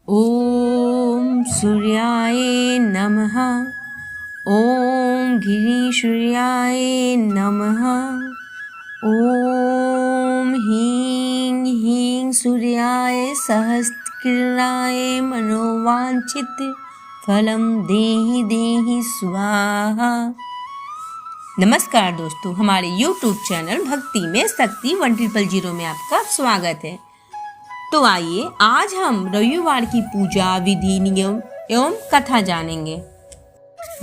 ॐ सूर्याय नमः। ॐ गिरीशूर्याय नमः। ॐ ह्रीं ह्रीं सूर्याय सहस्रकिरणाय मनोवांछित फलं देहि देहि स्वाहा। नमस्कार दोस्तों, हमारे YouTube चैनल भक्ति में शक्ति 100 में आपका स्वागत है। तो आइए आज हम रविवार की पूजा विधि, नियम एवं कथा जानेंगे।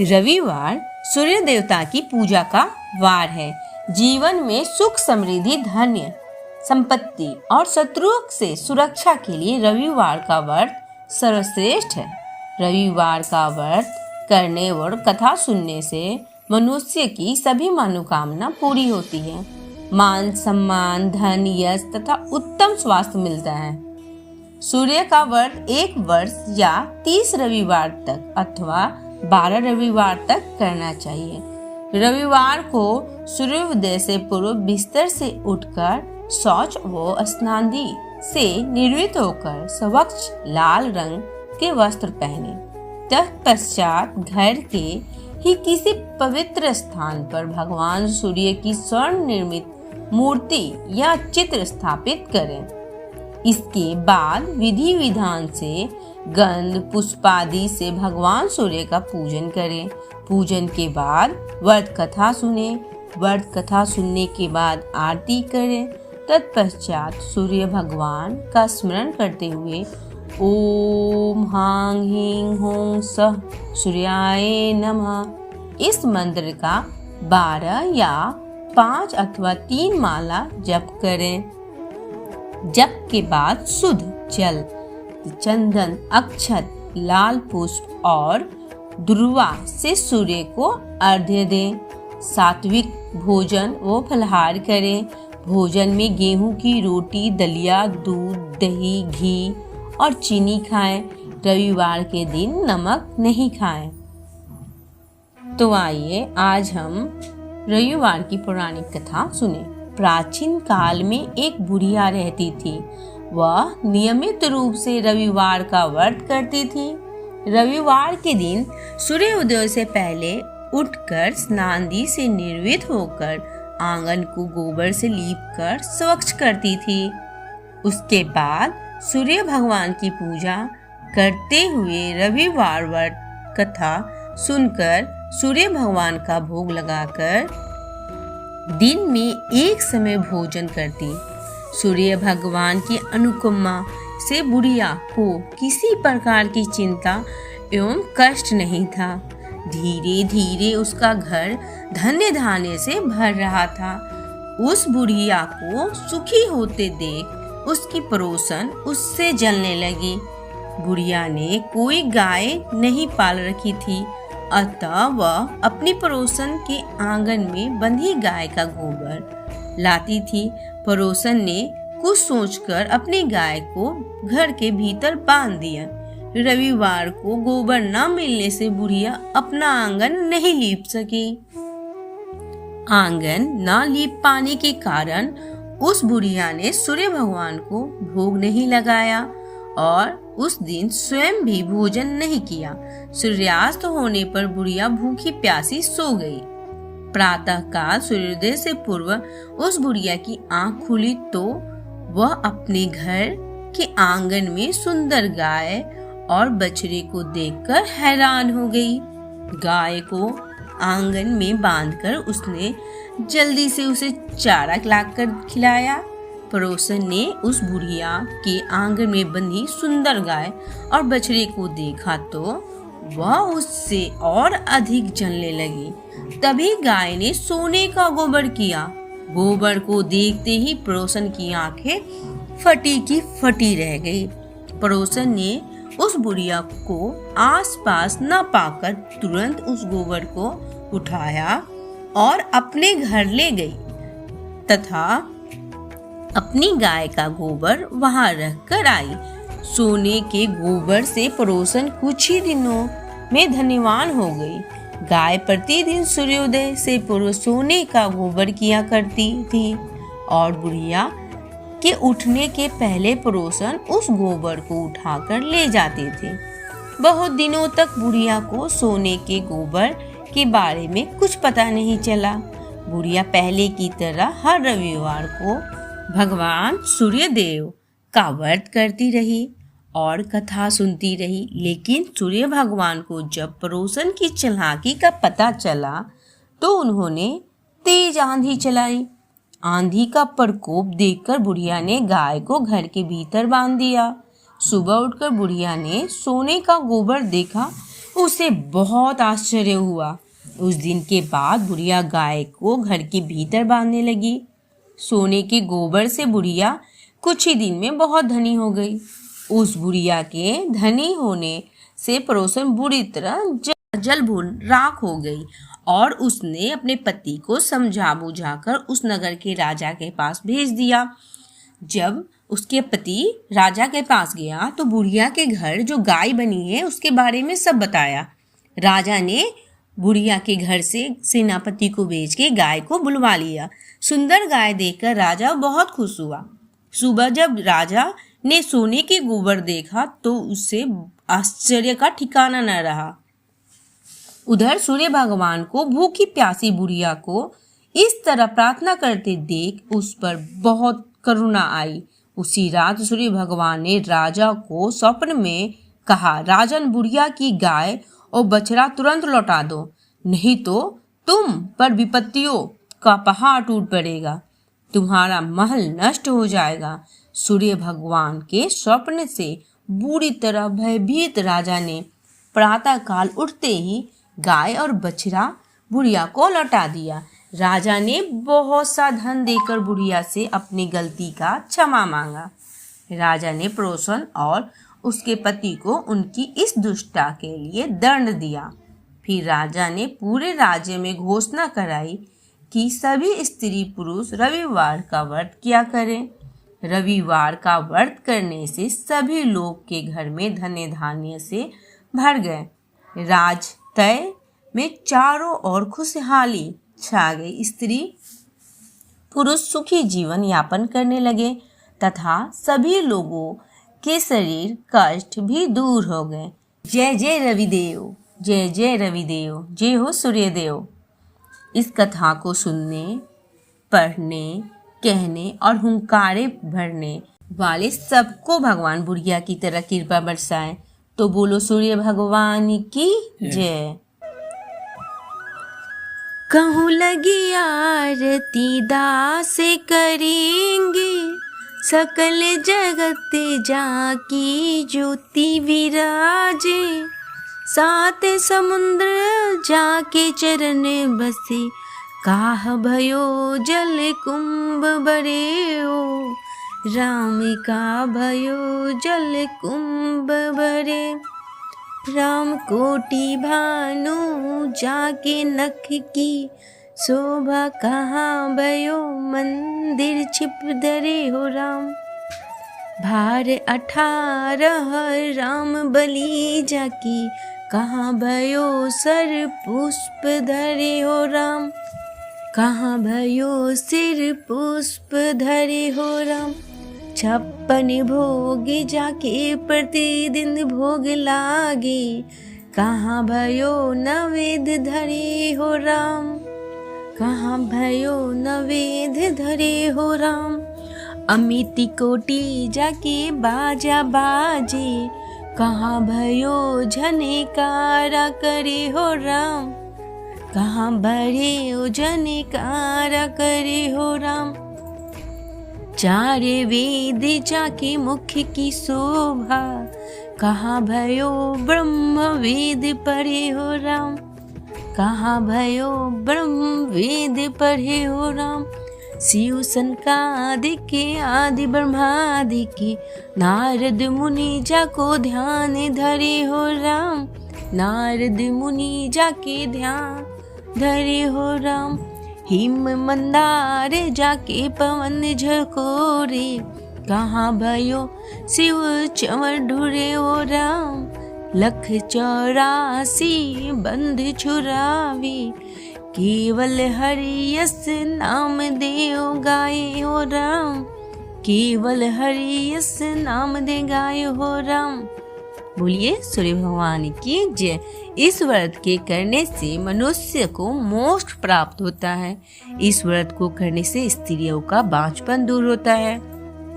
रविवार सूर्य देवता की पूजा का वार है। जीवन में सुख, समृद्धि, धन्य संपत्ति और शत्रुओं से सुरक्षा के लिए रविवार का व्रत सर्वश्रेष्ठ है। रविवार का व्रत करने और कथा सुनने से मनुष्य की सभी मनोकामना पूरी होती है। मान सम्मान, धन, यश तथा उत्तम स्वास्थ्य मिलता है। सूर्य का व्रत 1 वर्ष या 30 रविवार तक अथवा 12 रविवार तक करना चाहिए। रविवार को सूर्योदय से पूर्व बिस्तर से उठकर शौच व स्नानादि से निवृत्त होकर स्वच्छ लाल रंग के वस्त्र पहने। तत्पश्चात घर के ही किसी पवित्र स्थान पर भगवान सूर्य की स्वर्ण निर्मित मूर्ति या चित्र स्थापित करें। इसके बाद विधि विधान से गंध पुष्पादि से भगवान सूर्य का पूजन करें। पूजन के बाद व्रत कथा सुने। व्रत कथा सुनने के बाद आरती करें। तत्पश्चात सूर्य भगवान का स्मरण करते हुए ओम हां ह्रीं हों सः सूर्याय नमः इस मंत्र का 12 या 5 अथवा 3 माला जप करें। जप के बाद शुद्ध जल, चंदन, अक्षत, लाल पुष्प और दुर्वा से सूर्य को अर्घ्य दें। सात्विक भोजन व फलाहार करें। भोजन में गेहूं की रोटी, दलिया, दूध, दही, घी और चीनी खाएं। रविवार के दिन नमक नहीं खाएं। तो आइए आज हम रविवार की पौराणिक कथा सुने। प्राचीन काल में एक बुढ़िया रहती थी। वह नियमित रूप से रविवार का व्रत करती थी। रविवार के दिन सूर्योदय से पहले उठकर स्नानादि से निर्वृत्त होकर आंगन को गोबर से लीपकर स्वच्छ करती थी। उसके बाद सूर्य भगवान की पूजा करते हुए रविवार व्रत कथा सुनकर सूर्य भगवान का भोग लगाकर दिन में एक समय भोजन करती। सूर्य भगवान की अनुकंपा से बुढ़िया को किसी प्रकार की चिंता एवं कष्ट नहीं था। धीरे धीरे उसका घर धन्य धान्य से भर रहा था। उस बुढ़िया को सुखी होते देख उसकी पड़ोसन उससे जलने लगी। बुढ़िया ने कोई गाय नहीं पाल रखी थी, अतः वह अपनी पड़ोसन के आंगन में बंधी गाय का गोबर लाती थी। पड़ोसन ने कुछ सोचकर अपनी गाय को घर के भीतर बांध दिया। रविवार को गोबर न मिलने से बुढ़िया अपना आंगन नहीं लीप सकी। आंगन न लीप पाने के कारण उस बुढ़िया ने सूर्य भगवान को भोग नहीं लगाया और उस दिन स्वयं भी भोजन नहीं किया। सूर्यास्त होने पर बुढ़िया भूखी प्यासी सो गई। प्रातः काल सूर्योदय से पूर्व उस बुढ़िया की आंख खुली तो वह अपने घर के आंगन में सुंदर गाय और बछड़े को देखकर हैरान हो गई। गाय को आंगन में बांधकर उसने जल्दी से उसे चारा लाकर खिलाया। पड़ोसन ने उस बुढ़िया के आंगन में बंधी सुंदर गाय और बछड़े को देखा तो वह उससे और अधिक जलने लगी। तभी गाय ने सोने का गोबर किया। गोबर को देखते ही पड़ोसन की आंखें फटी की फटी रह गई। पड़ोसन ने उस बुढ़िया को आसपास न पाकर तुरंत उस गोबर को उठाया और अपने घर ले गई तथा अपनी गाय का गोबर वहां रख कर आई। सोने के गोबर से पड़ोसन कुछ ही दिनों में धनवान हो गई। गाय प्रतिदिन सूर्योदय से पूर्व सोने का गोबर किया करती थी और बुढ़िया के उठने के पहले पड़ोसन उस गोबर को उठाकर ले जाते थे। बहुत दिनों तक बुढ़िया को सोने के गोबर के बारे में कुछ पता नहीं चला। बुढ़िया पहले की तरह हर रविवार को भगवान सूर्यदेव का व्रत करती रही और कथा सुनती रही। लेकिन सूर्य भगवान को जब पड़ोसन की चालाकी का पता चला तो उन्होंने तेज आंधी चलाई। आंधी का प्रकोप देखकर बुढ़िया ने गाय को घर के भीतर बांध दिया। सुबह उठकर बुढ़िया ने सोने का गोबर देखा, उसे बहुत आश्चर्य हुआ। उस दिन के बाद बुढ़िया गाय को घर के भीतर बांधने लगी। सोने के गोबर से बुढ़िया कुछ ही दिन में बहुत धनी हो गई। उस बुढ़िया के धनी होने से पड़ोसन बुरी तरह जल भून राख हो गई और उसने अपने पति को समझा बुझाकर उस नगर के राजा के पास भेज दिया। जब उसके पति राजा के पास गया तो बुढ़िया के घर जो गाय बनी है उसके बारे में सब बताया। राजा ने बुढ़िया के घर से सेनापति को भेज के गाय को बुलवा लिया। सुंदर गाय देखकर राजा बहुत खुश हुआ। सुबह जब राजा ने सोने के गोबर देखा तो उसे आश्चर्य का ठिकाना न रहा। उधर सूर्य भगवान को भूखी प्यासी बुढ़िया को इस तरह प्रार्थना करते देख उस पर बहुत करुणा आई। उसी रात सूर्य भगवान ने राजा को स्वप्न में कहा, राजन, बुढ़िया की गाय और बछड़ा तुरंत लौटा दो, नहीं तो तुम पर विपत्तियों का पहाड़ टूट पड़ेगा, तुम्हारा महल नष्ट हो जाएगा। सूर्य भगवान के स्वप्न से बुरी तरह भयभीत राजा ने प्रातः काल उठते ही गाय और बछड़ा बुढ़िया को लौटा दिया। राजा ने बहुत सा धन देकर बुढ़िया से अपनी गलती का क्षमा मांगा। राजा ने पड़ोसन और उसके पति को उनकी इस दुष्टता के लिए दंड दिया। फिर राजा ने पूरे राज्य में घोषणा कराई कि सभी स्त्री पुरुष रविवार का व्रत किया करें। रविवार का व्रत करने से सभी लोग के घर में धन्य धान्य से भर गए। राज तय में चारों ओर खुशहाली छा गई। स्त्री पुरुष सुखी जीवन यापन करने लगे तथा सभी लोगों के शरीर कष्ट भी दूर हो गए। जय जय रविदेव, जय जय रविदेव, जय हो सूर्यदेव। इस कथा को सुनने, पढ़ने, कहने और हुंकारे भरने वाले सबको भगवान बुढ़िया की तरह कृपा बरसाए। तो बोलो सूर्य भगवान की जय। कहूँ लगी आरती दास करेंगे, सकल जगत जाकी ज्योति विराजे। सात समुद्र जाके चरण बसे, काह भयो जल कुंभ भरे हो। राम का भयो जल कुंभ भरे। राम कोटि भानु जाके नख की शोभा, कहाँ भयो मंदिर छिप धरे हो राम। भार 18 राम बलि जाकी, कहाँ भयो सर पुष्प धरे हो राम। कहाँ भयो सिर पुष्प धरे हो राम। 56 भोग जाके प्रतिदिन भोग लागे, कहाँ भयो नवेद धरे हो राम। कहाँ भयो नवेद धरे हो राम। अमिति कोटि जाके बाजा बाजे, कहाँ भयो झनकारा करे हो राम। कहाँ बड़े झनकारा करे हो राम। 4 वेद जाके मुख्य की शोभा, कहाँ भयो ब्रह्म वेद पढ़े हो राम। कहाँ भयो ब्रह्म वेद पढ़े हो राम। शिव सनकादिक आदि ब्रह्मादिक, नारद मुनि जाको ध्यान धरे हो राम। नारद मुनि जाके ध्यान धरे हो राम। हिम मंदार जाके पवन झकोरे, कहाँ भयो शिव चंवर ढूरे हो राम। लख 84 बंध छुरावे, केवल हरि यस नाम देव गाए हो राम। केवल हरि यस नाम दे गाय हो राम। बोलिए सूर्य भगवान की जय। इस व्रत के करने से मनुष्य को मोक्ष प्राप्त होता है। इस व्रत को करने से स्त्रियों का बांझपन दूर होता है।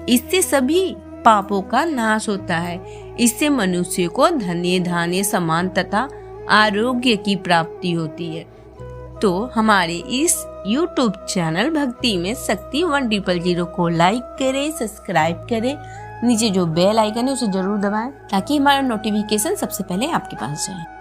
इससे सभी पापों का नाश होता है। इससे मनुष्य को धन्य धान्य समान तथा आरोग्य की प्राप्ति होती है। तो हमारे इस YouTube चैनल भक्ति में शक्ति 100 को लाइक करें, सब्सक्राइब करें, नीचे जो बेल आइकन है उसे जरूर दबाएं ताकि हमारा नोटिफिकेशन सबसे पहले आपके पास जाए।